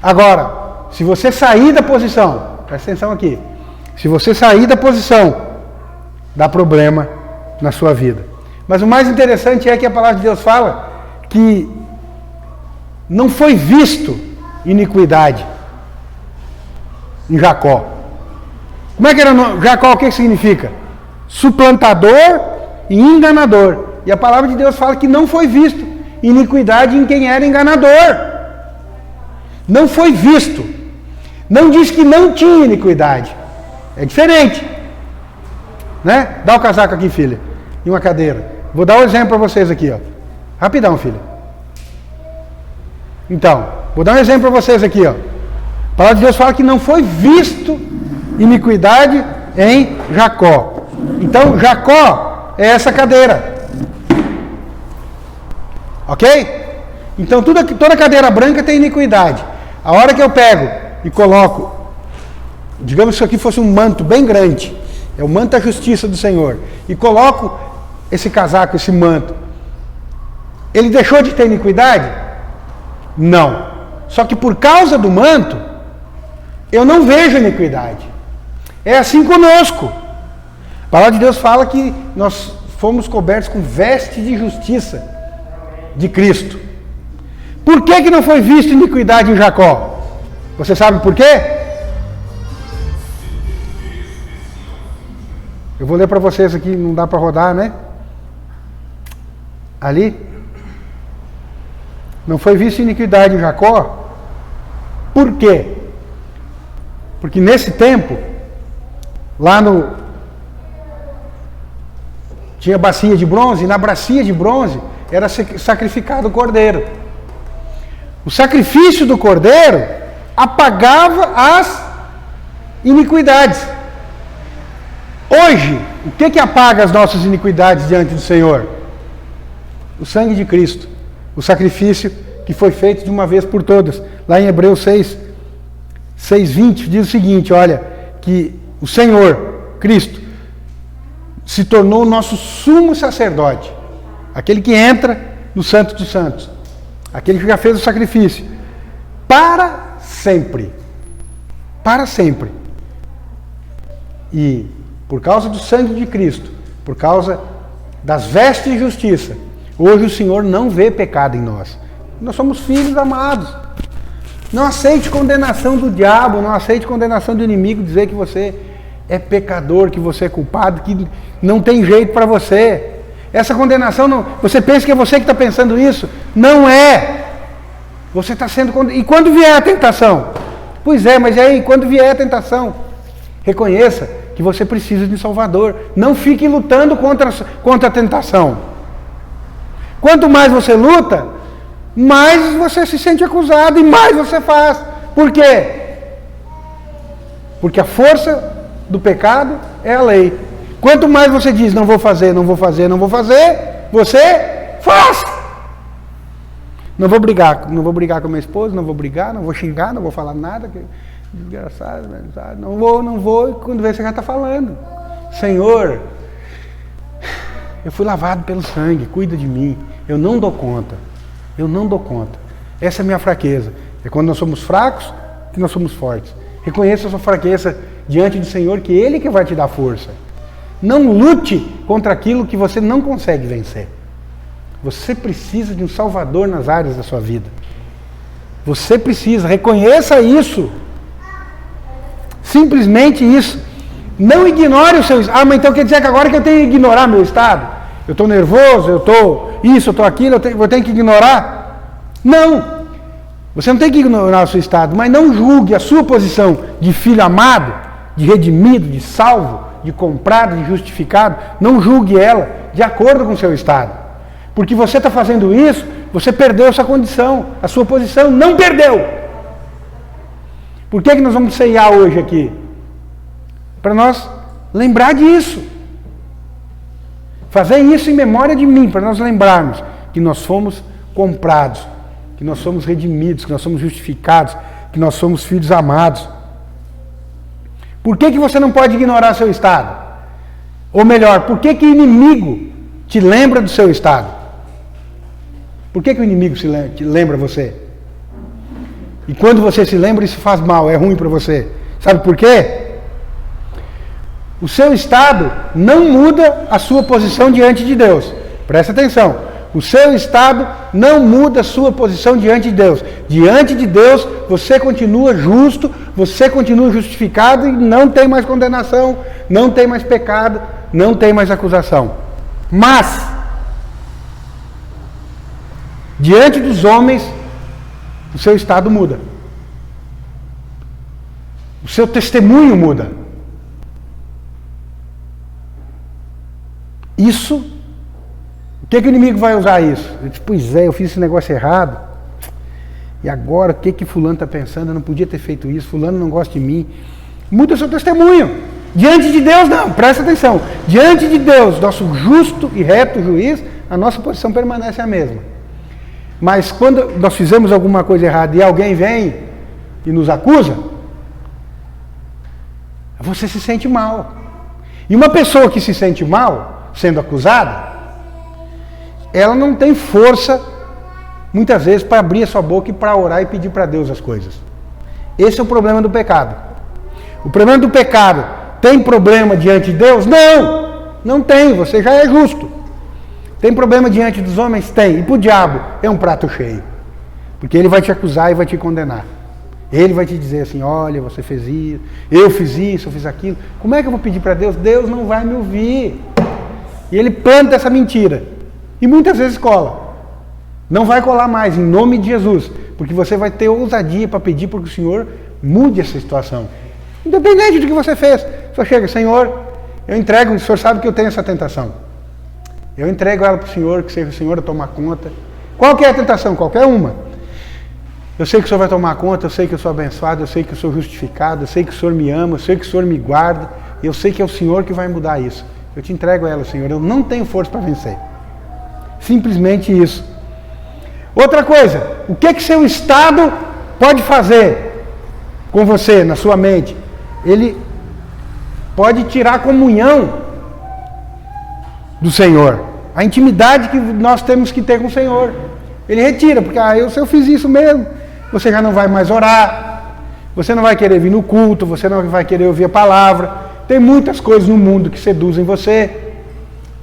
Agora, se você sair da posição, presta atenção aqui, se você sair da posição, dá problema na sua vida. Mas o mais interessante é que a palavra de Deus fala que não foi visto iniquidade em Jacó. Como é que era Jacó? O que significa? Suplantador e enganador. E a palavra de Deus fala que não foi visto iniquidade em quem era enganador. Não foi visto. Não diz que não tinha iniquidade. É diferente. Né? Dá o casaco aqui, filha. E uma cadeira. Vou dar um exemplo para vocês aqui, ó. Rapidão, filha. Então, vou dar um exemplo para vocês aqui, ó. A palavra de Deus fala que não foi visto iniquidade em Jacó. Então, Jacó é essa cadeira. Ok? Então, toda cadeira branca tem iniquidade. A hora que eu pego e coloco, digamos que isso aqui fosse um manto bem grande, é o manto da justiça do Senhor, e coloco esse casaco, esse manto, ele deixou de ter iniquidade? Não. Só que por causa do manto, eu não vejo iniquidade. É assim conosco. A palavra de Deus fala que nós fomos cobertos com veste de justiça de Cristo. Por que não foi visto iniquidade em Jacó? Você sabe por quê? Eu vou ler para vocês aqui, não dá para rodar, né? Ali. Não foi visto iniquidade em Jacó. Por quê? Porque nesse tempo, lá tinha bacia de bronze, e na bacia de bronze era sacrificado o cordeiro. O sacrifício do cordeiro apagava as iniquidades. Hoje, o que apaga as nossas iniquidades diante do Senhor? O sangue de Cristo. O sacrifício que foi feito de uma vez por todas. Lá em Hebreus 6:20 diz o seguinte, olha, que o Senhor, Cristo, se tornou o nosso sumo sacerdote. Aquele que entra no Santo dos Santos. Aquele que já fez o sacrifício. Para sempre. Para sempre. E por causa do sangue de Cristo, por causa das vestes de justiça, hoje o Senhor não vê pecado em nós. Nós somos filhos amados. Não aceite condenação do diabo, não aceite condenação do inimigo, dizer que você é pecador, que você é culpado, que não tem jeito para você. Essa condenação, não, você pensa que é você que está pensando isso? Não é. Você está sendo condenado. E quando vier a tentação? Pois é, mas aí, quando vier a tentação, reconheça que você precisa de um Salvador. Não fique lutando contra a tentação. Quanto mais você luta, mais você se sente acusado e mais você faz. Por quê? Porque a força do pecado é a lei. Quanto mais você diz, não vou fazer, não vou fazer, não vou fazer, você faz. Não vou brigar com minha esposa, não vou brigar, não vou xingar, não vou falar nada. Desgraçado, não vou, e quando vê você já está falando. Senhor, eu fui lavado pelo sangue, cuida de mim. Eu não dou conta. Essa é a minha fraqueza. É quando nós somos fracos que nós somos fortes. Reconheça a sua fraqueza diante do Senhor, que Ele que vai te dar força. Não lute contra aquilo que você não consegue vencer. Você precisa de um Salvador nas áreas da sua vida. Você precisa, reconheça isso. Simplesmente isso. Não ignore o seu estado. Ah, mas então quer dizer que agora que eu tenho que ignorar meu estado? Eu estou nervoso, eu estou isso, eu estou aquilo, eu tenho que ignorar? Não. Você não tem que ignorar o seu estado, mas não julgue a sua posição de filho amado, de redimido, de salvo, de comprado, de justificado. Não julgue ela de acordo com o seu estado. Porque você está fazendo isso, você perdeu essa condição, a sua posição não perdeu. Por que nós vamos ceiar hoje aqui? Para nós lembrar disso. Fazer isso em memória de mim, para nós lembrarmos que nós fomos comprados, que nós somos redimidos, que nós somos justificados, que nós somos filhos amados. Por que você não pode ignorar seu estado? Ou melhor, por que o inimigo te lembra do seu estado? Por que o inimigo te lembra você? E quando você se lembra, isso faz mal, é ruim para você. Sabe por quê? O seu estado não muda a sua posição diante de Deus. Presta atenção. O seu estado não muda a sua posição diante de Deus. Diante de Deus, você continua justo, você continua justificado e não tem mais condenação, não tem mais pecado, não tem mais acusação. Mas, diante dos homens, o seu estado muda. O seu testemunho muda. Isso, o que o inimigo vai usar isso? Eu disse, pois é, eu fiz esse negócio errado. E agora, o que fulano está pensando? Eu não podia ter feito isso, fulano não gosta de mim. Muda o seu testemunho. Diante de Deus, não, presta atenção. Diante de Deus, nosso justo e reto juiz, a nossa posição permanece a mesma. Mas quando nós fizemos alguma coisa errada e alguém vem e nos acusa, você se sente mal. E uma pessoa que se sente mal, sendo acusada, ela não tem força, muitas vezes, para abrir a sua boca e para orar e pedir para Deus as coisas. Esse é o problema do pecado. O problema do pecado tem problema diante de Deus? Não! Não tem, você já é justo. Tem problema diante dos homens? Tem. E para o diabo é um prato cheio. Porque ele vai te acusar e vai te condenar. Ele vai te dizer assim, olha, você fez isso, eu fiz aquilo. Como é que eu vou pedir para Deus? Deus não vai me ouvir. E ele planta essa mentira. E muitas vezes cola. Não vai colar mais, em nome de Jesus. Porque você vai ter ousadia para pedir para que o Senhor mude essa situação. Independente do que você fez. Só chega, Senhor, eu entrego, o Senhor sabe que eu tenho essa tentação. Eu entrego ela para o Senhor, que seja o Senhor a tomar conta. Qual que é a tentação? Qualquer uma. Eu sei que o Senhor vai tomar conta, eu sei que eu sou abençoado, eu sei que eu sou justificado, eu sei que o Senhor me ama, eu sei que o Senhor me guarda, eu sei que é o Senhor que vai mudar isso. Eu te entrego a ela, Senhor, eu não tenho força para vencer. Simplesmente isso. Outra coisa, o que seu estado pode fazer com você, na sua mente? Ele pode tirar a comunhão do Senhor, a intimidade que nós temos que ter com o Senhor. Ele retira, porque se eu fiz isso mesmo, você já não vai mais orar, você não vai querer vir no culto, você não vai querer ouvir a palavra. Tem muitas coisas no mundo que seduzem você,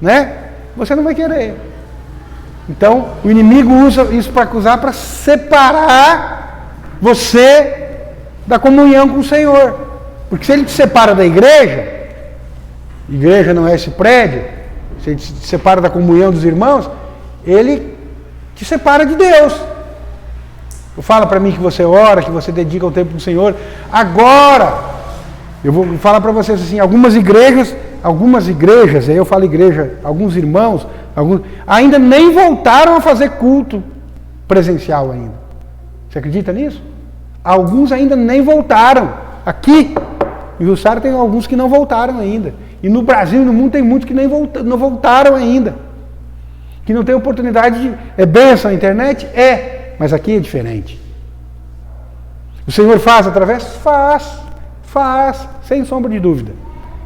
né? Você não vai querer. Então, o inimigo usa isso para acusar, para separar você da comunhão com o Senhor. Porque se ele te separa da igreja não é esse prédio, se ele te separa da comunhão dos irmãos, ele te separa de Deus. Fala para mim que você ora, que você dedica o tempo para o Senhor. Agora, eu vou falar para vocês assim, algumas igrejas, aí eu falo igreja, alguns irmãos, ainda nem voltaram a fazer culto presencial ainda. Você acredita nisso? Alguns ainda nem voltaram. Aqui, em Jussara tem alguns que não voltaram ainda. E no Brasil e no mundo tem muitos que não voltaram ainda. Que não tem oportunidade de... É bênção a internet? É. Mas aqui é diferente. O Senhor faz através? Faz, sem sombra de dúvida.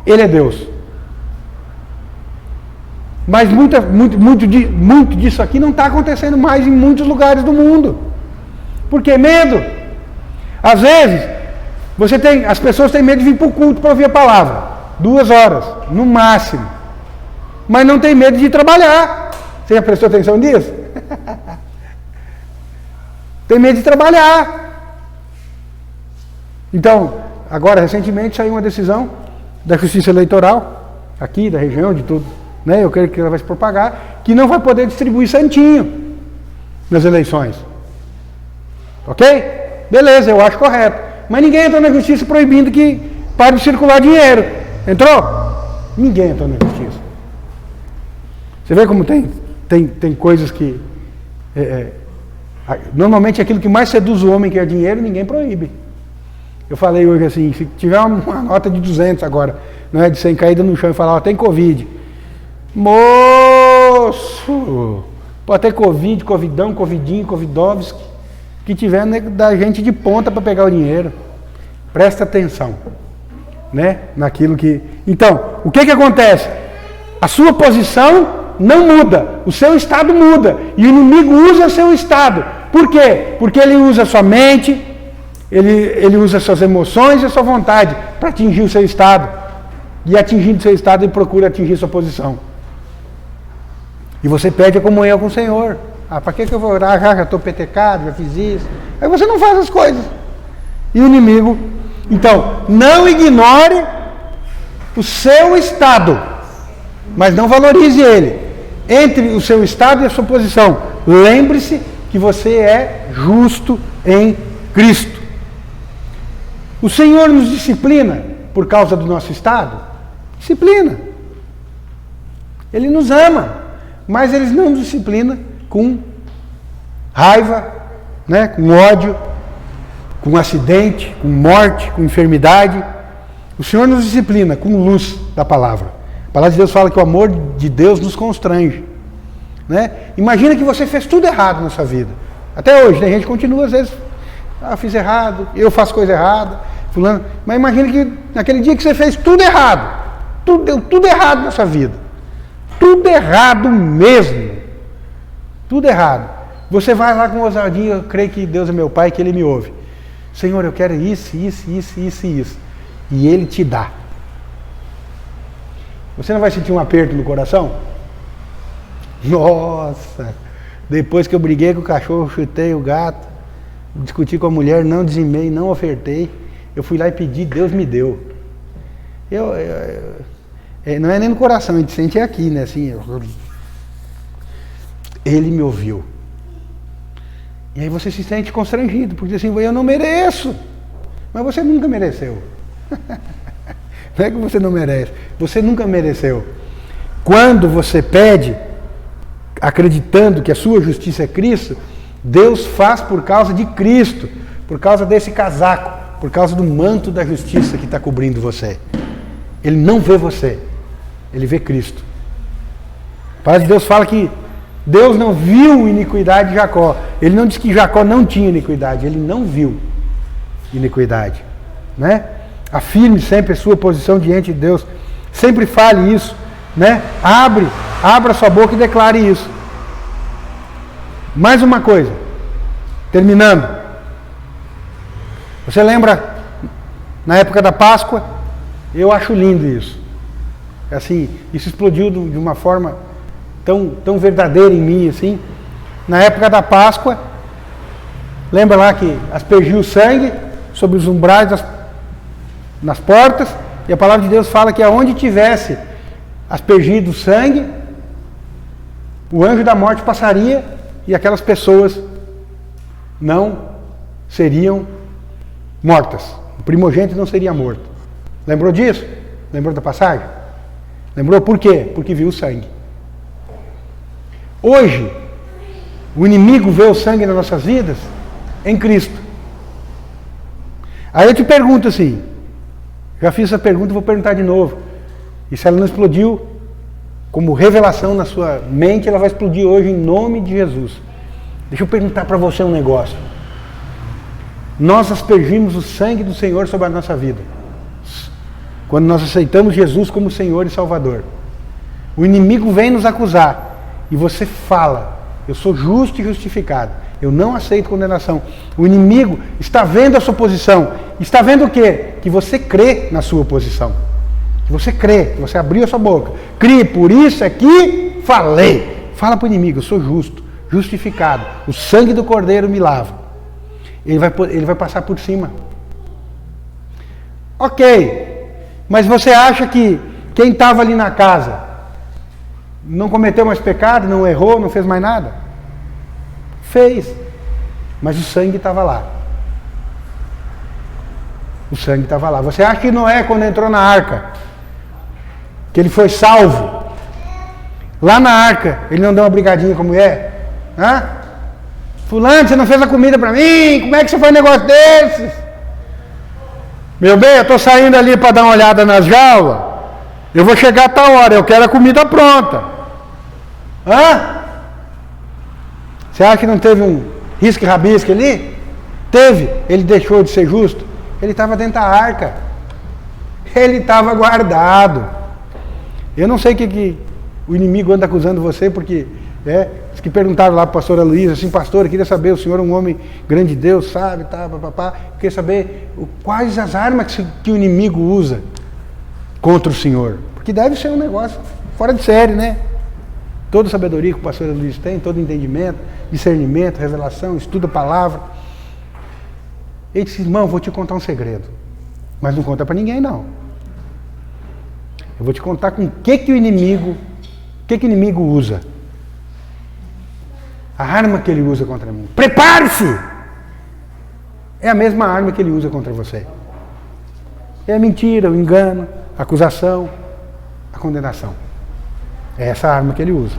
Ele é Deus. Mas muito disso aqui não está acontecendo mais em muitos lugares do mundo. Por que medo? Às vezes, as pessoas têm medo de vir para o culto para ouvir a palavra. 2 horas, no máximo. Mas não tem medo de ir trabalhar. Você já prestou atenção nisso? Tem medo de trabalhar. Então, agora, recentemente, saiu uma decisão da Justiça Eleitoral, aqui da região, de tudo, né? Eu creio que ela vai se propagar, que não vai poder distribuir santinho nas eleições. Ok? Beleza, eu acho correto. Mas ninguém entrou na Justiça proibindo que pare de circular dinheiro. Entrou? Ninguém entrou na Justiça. Você vê como tem coisas que... normalmente aquilo que mais seduz o homem, que é dinheiro, ninguém proíbe. Eu falei hoje assim, se tiver uma nota de 200 agora, não é de 100 caída no chão e falar, tem Covid. Moço! Pode ter Covid, Covidão, Covidinho, Covidovski, que tiver, né, da gente de ponta para pegar o dinheiro. Presta atenção, né, naquilo que... Então, o que acontece? A sua posição não muda, o seu estado muda. E o inimigo usa o seu estado. Por quê? Porque ele usa a sua mente, ele usa as suas emoções e a sua vontade para atingir o seu estado. E atingindo o seu estado, ele procura atingir sua posição. E você perde a comunhão com o Senhor. Ah, para que eu vou orar? Já estou petecado, já fiz isso. Aí você não faz as coisas. E o inimigo... Então, não ignore o seu estado, mas não valorize ele. Entre o seu estado e a sua posição, lembre-se que você é justo em Cristo. O Senhor nos disciplina por causa do nosso estado? Disciplina. Ele nos ama, mas Ele não nos disciplina com raiva, né, com ódio, com acidente, com morte, com enfermidade. O Senhor nos disciplina com luz da palavra. A palavra de Deus fala que o amor de Deus nos constrange. Né? Imagina que você fez tudo errado na sua vida. Até hoje, né? A gente continua às vezes, fiz errado, eu faço coisa errada, fulano. Mas imagina que naquele dia que você fez tudo errado, deu tudo errado na sua vida. Tudo errado mesmo. Tudo errado. Você vai lá com ousadia, eu creio que Deus é meu Pai, que Ele me ouve. Senhor, eu quero isso. E Ele te dá. Você não vai sentir um aperto no coração? Nossa! Depois que eu briguei com o cachorro, chutei o gato, discuti com a mulher, não dizimei, não ofertei, eu fui lá e pedi, Deus me deu. Não é nem no coração, a gente sente aqui, né? Assim, Ele me ouviu. E aí você se sente constrangido, porque assim, eu não mereço. Mas você nunca mereceu. Não é que você não merece, você nunca mereceu. Quando você pede, acreditando que a sua justiça é Cristo, Deus faz por causa de Cristo, por causa desse casaco, por causa do manto da justiça que está cobrindo você. Ele não vê você, Ele vê Cristo. A palavra de Deus fala que Deus não viu iniquidade de Jacó. Ele não disse que Jacó não tinha iniquidade, ele não viu iniquidade. Né? Afirme sempre a sua posição diante de Deus. Sempre fale isso. Né? Abra sua boca e declare isso. Mais uma coisa. Terminando. Você lembra, na época da Páscoa? Eu acho lindo isso. Assim, isso explodiu de uma forma tão verdadeira em mim, assim. Na época da Páscoa, lembra lá que aspergiu o sangue sobre os umbrais nas portas, e a palavra de Deus fala que aonde tivesse aspergido o sangue, o anjo da morte passaria e aquelas pessoas não seriam mortas. O primogênito não seria morto. Lembrou disso? Lembrou da passagem? Lembrou por quê? Porque viu o sangue. Hoje, o inimigo vê o sangue nas nossas vidas em Cristo. Aí eu te pergunto assim, já fiz essa pergunta, vou perguntar de novo. E se ela não explodiu como revelação na sua mente, ela vai explodir hoje em nome de Jesus. Deixa eu perguntar para você um negócio. Nós aspergimos o sangue do Senhor sobre a nossa vida. Quando nós aceitamos Jesus como Senhor e Salvador. O inimigo vem nos acusar. E você fala, eu sou justo e justificado. Eu não aceito condenação. O inimigo está vendo a sua posição. Está vendo o quê? Que você crê na sua posição. Que você crê, que você abriu a sua boca. Crie, por isso aqui falei. Fala para o inimigo, eu sou justo, justificado. O sangue do Cordeiro me lava. Ele vai passar por cima. Ok, mas você acha que quem estava ali na casa não cometeu mais pecado, não errou, não fez mais nada? Fez, mas o sangue estava lá. O sangue estava lá. Você acha que Noé, quando entrou na arca, que ele foi salvo, lá na arca, ele não deu uma brigadinha com a mulher? Hã? Fulano, você não fez a comida para mim? Como é que você faz um negócio desses? Meu bem, eu estou saindo ali para dar uma olhada nas jaulas. Eu vou chegar a tal hora, eu quero a comida pronta. Hã? Você acha que não teve um risque-rabisque ali? Teve. Ele deixou de ser justo? Ele estava dentro da arca. Ele estava guardado. Eu não sei o que o inimigo anda acusando você, porque os que perguntaram lá para a pastora Luísa, assim, pastor, eu queria saber, o senhor é um homem grande de Deus, sabe, tá, papapá. Eu queria saber quais as armas que o inimigo usa contra o senhor. Porque deve ser um negócio fora de série, né? Toda sabedoria que o pastor Luiz tem, todo entendimento, discernimento, revelação, estuda a palavra. Ele disse, irmão, vou te contar um segredo. Mas não conta para ninguém, não. Eu vou te contar com o que o inimigo usa. A arma que ele usa contra mim. Prepare-se! É a mesma arma que ele usa contra você. É a mentira, o engano, a acusação, a condenação. É essa arma que ele usa.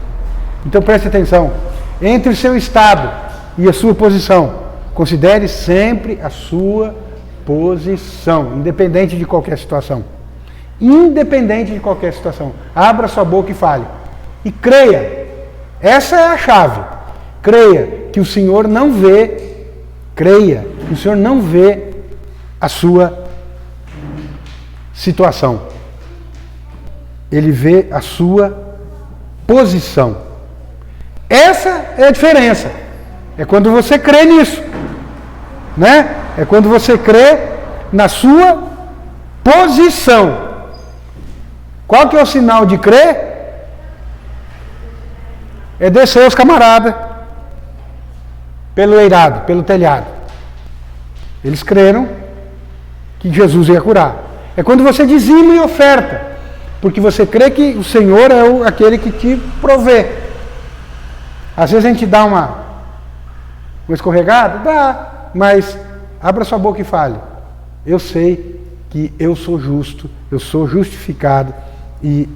Então preste atenção. Entre o seu estado e a sua posição, considere sempre a sua posição, independente de qualquer situação. Independente de qualquer situação. Abra sua boca e fale. E creia. Essa é a chave. Creia que o Senhor não vê. Creia que o Senhor não vê a sua situação. Ele vê a sua posição. Essa é a diferença. É quando você crê nisso. Né? É quando você crê na sua posição. Qual que é o sinal de crer? É descer os camaradas pelo eirado, pelo telhado. Eles creram que Jesus ia curar. É quando você dizima e oferta, porque você crê que o Senhor é aquele que te provê. Às vezes a gente dá uma escorregada, dá, mas abra sua boca e fale. Eu sei que eu sou justo, eu sou justificado e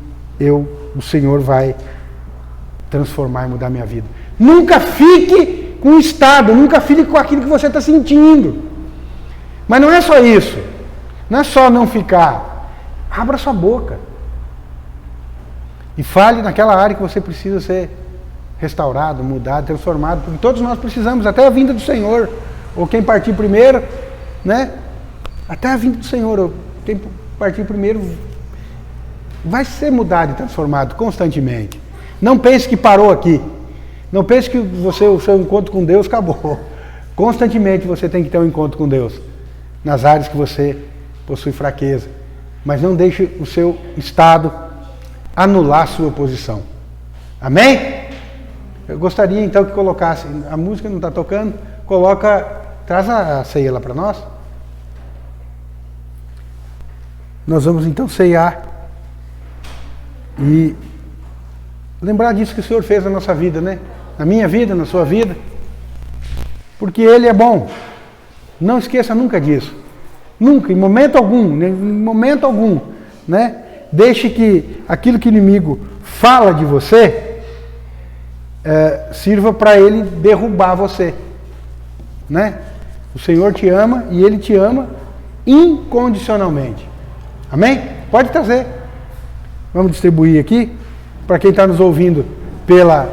o Senhor vai transformar e mudar minha vida. Nunca fique com o estado, nunca fique com aquilo que você está sentindo. Mas não é só isso. Não é só não ficar. Abra sua boca. E fale naquela área que você precisa ser restaurado, mudado, transformado. Porque todos nós precisamos, até a vinda do Senhor. Ou quem partir primeiro, né? Até a vinda do Senhor. Ou quem partir primeiro vai ser mudado e transformado constantemente. Não pense que parou aqui. Não pense que o seu encontro com Deus acabou. Constantemente você tem que ter um encontro com Deus. Nas áreas que você possui fraqueza. Mas não deixe o seu estado anular a sua posição. Amém? Eu gostaria então que colocasse, a música não está tocando, traz a ceia lá para nós. Nós vamos então ceiar e lembrar disso que o Senhor fez na nossa vida, né? Na minha vida, na sua vida. Porque Ele é bom. Não esqueça nunca disso. Nunca, em momento algum, né? Deixe que aquilo que o inimigo fala de você sirva para ele derrubar você. Né? O Senhor te ama e Ele te ama incondicionalmente. Amém? Pode trazer. Vamos distribuir aqui. Para quem está nos ouvindo pelo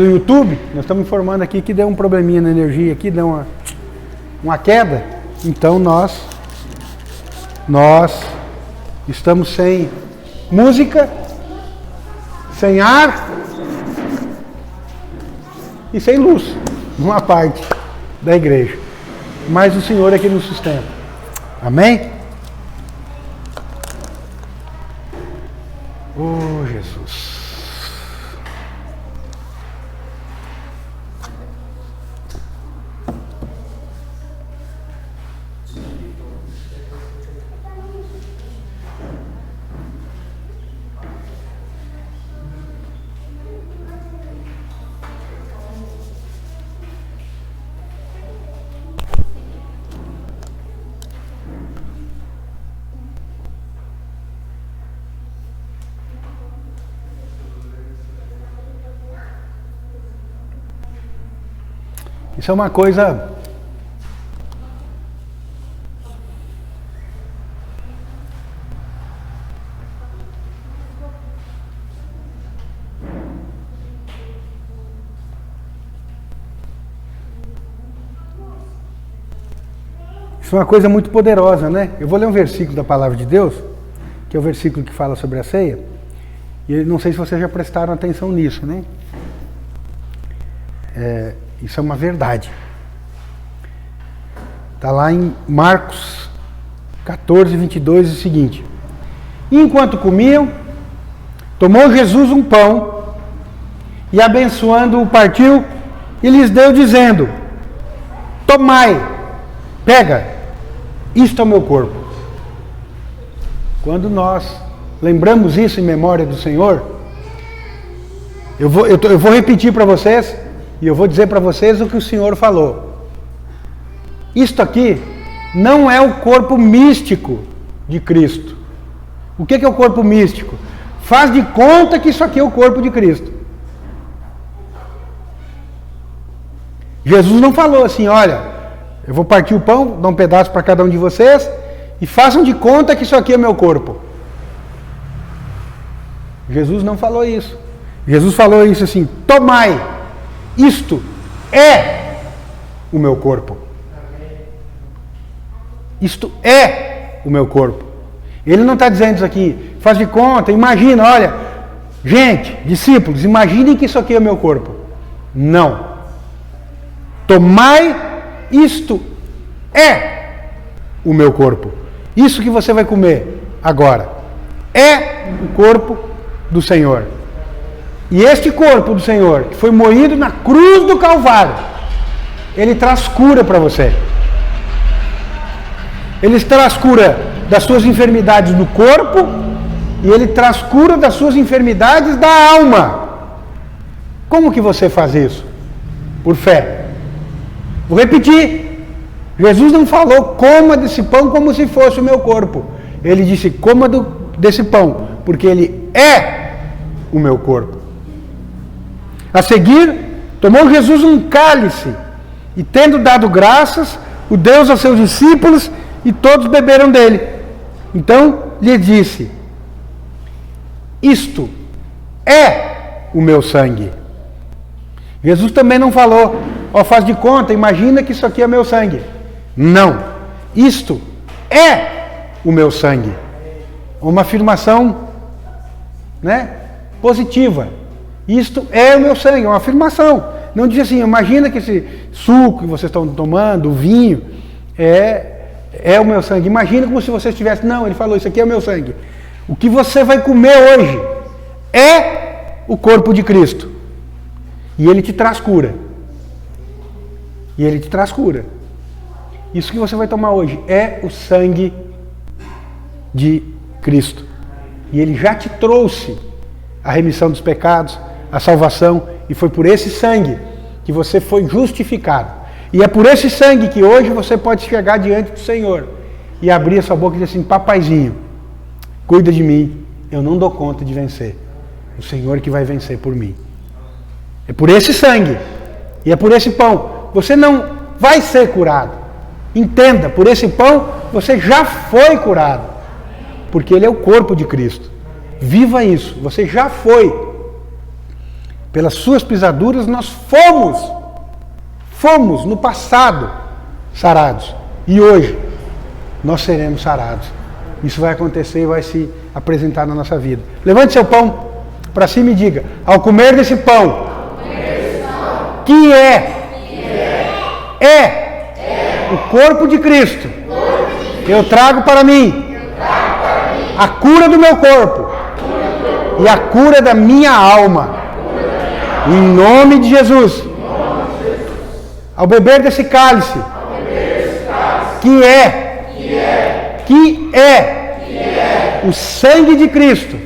YouTube, nós estamos informando aqui que deu um probleminha na energia aqui, deu uma queda. Então nós estamos sem música, sem ar e sem luz, numa parte da igreja. Mas o Senhor é que nos sustenta. Amém? Oh, Jesus. Isso é uma coisa muito poderosa, né? Eu vou ler um versículo da palavra de Deus que é o versículo que fala sobre a ceia. E eu não sei se vocês já prestaram atenção nisso, né? Isso é uma verdade. Está lá em Marcos 14, 22, o seguinte. Enquanto comiam, tomou Jesus um pão e, abençoando-o, partiu e lhes deu, dizendo: tomai, pega, isto é o meu corpo. Quando nós lembramos isso em memória do Senhor, eu vou repetir para vocês e eu vou dizer para vocês o que o Senhor falou. Isto aqui não é o corpo místico de Cristo. O que é o corpo místico? Faz de conta que isso aqui é o corpo de Cristo. Jesus não falou assim: olha, eu vou partir o pão, dar um pedaço para cada um de vocês e façam de conta que isso aqui é meu corpo. Jesus não falou isso. Jesus falou isso assim: tomai, isto é o meu corpo. Isto é o meu corpo. Ele não está dizendo isso aqui, faz de conta, imagina, olha, gente, discípulos, imaginem que isso aqui é o meu corpo. Não. Tomai, isto é o meu corpo. Isso que você vai comer agora é o corpo do Senhor. E este corpo do Senhor, que foi moído na cruz do Calvário, ele traz cura para você. Ele traz cura das suas enfermidades do corpo e ele traz cura das suas enfermidades da alma. Como que você faz isso? Por fé. Vou repetir. Jesus não falou: coma desse pão como se fosse o meu corpo. Ele disse: coma desse pão, porque ele é o meu corpo. A seguir, tomou Jesus um cálice e, tendo dado graças, o deu aos seus discípulos e todos beberam dele. Então lhe disse: isto é o meu sangue. Jesus também não falou: ó, faz de conta, imagina que isso aqui é meu sangue. Não. Isto é o meu sangue. Uma afirmação, né, positiva. Isto é o meu sangue, é uma afirmação. Não diz assim: imagina que esse suco que vocês estão tomando, o vinho, é o meu sangue. Imagina como se você estivesse... Não, ele falou: isso aqui é o meu sangue. O que você vai comer hoje é o corpo de Cristo. E ele te traz cura. E ele te traz cura. Isso que você vai tomar hoje é o sangue de Cristo. E ele já te trouxe a remissão dos pecados, a salvação, e foi por esse sangue que você foi justificado. E é por esse sangue que hoje você pode chegar diante do Senhor e abrir a sua boca e dizer assim: papaizinho, cuida de mim, eu não dou conta de vencer. O Senhor que vai vencer por mim. É por esse sangue e é por esse pão. Você não vai ser curado. Entenda, por esse pão você já foi curado. Porque ele é o corpo de Cristo. Viva isso, você já foi. Pelas suas pisaduras nós fomos no passado sarados. E hoje nós seremos sarados. Isso vai acontecer e vai se apresentar na nossa vida. Levante seu pão para cima e diga: ao comer desse pão, que é o corpo de Cristo, eu trago para mim a cura do meu corpo e a cura da minha alma. Em nome de Jesus. Ao beber desse cálice, que é o sangue de Cristo,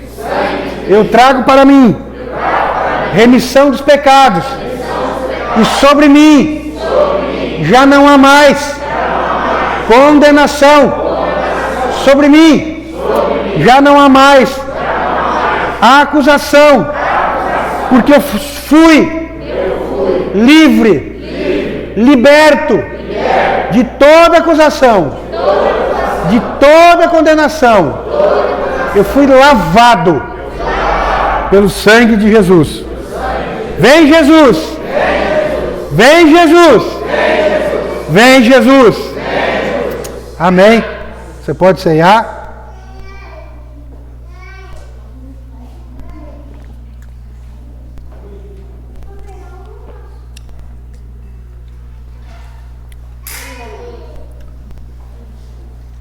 eu trago para mim remissão dos pecados. E sobre mim já não há mais condenação. Sobre mim já não há mais acusação. Porque eu fui livre, liberto de toda acusação, de toda condenação. Eu fui lavado pelo sangue de Jesus. Vem Jesus! Vem Jesus! Vem Jesus! Amém. Você pode ceiar.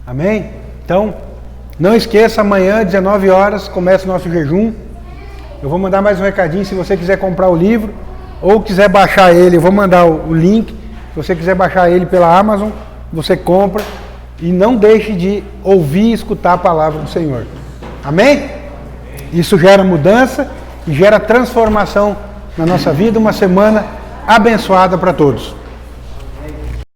Amém? Então, não esqueça, amanhã, 19 horas, começa o nosso jejum. Eu vou mandar mais um recadinho, se você quiser comprar o livro, ou quiser baixar ele, eu vou mandar o link. Se você quiser baixar ele pela Amazon, você compra. E não deixe de ouvir e escutar a palavra do Senhor. Amém? Isso gera mudança e gera transformação na nossa vida. Uma semana abençoada para todos.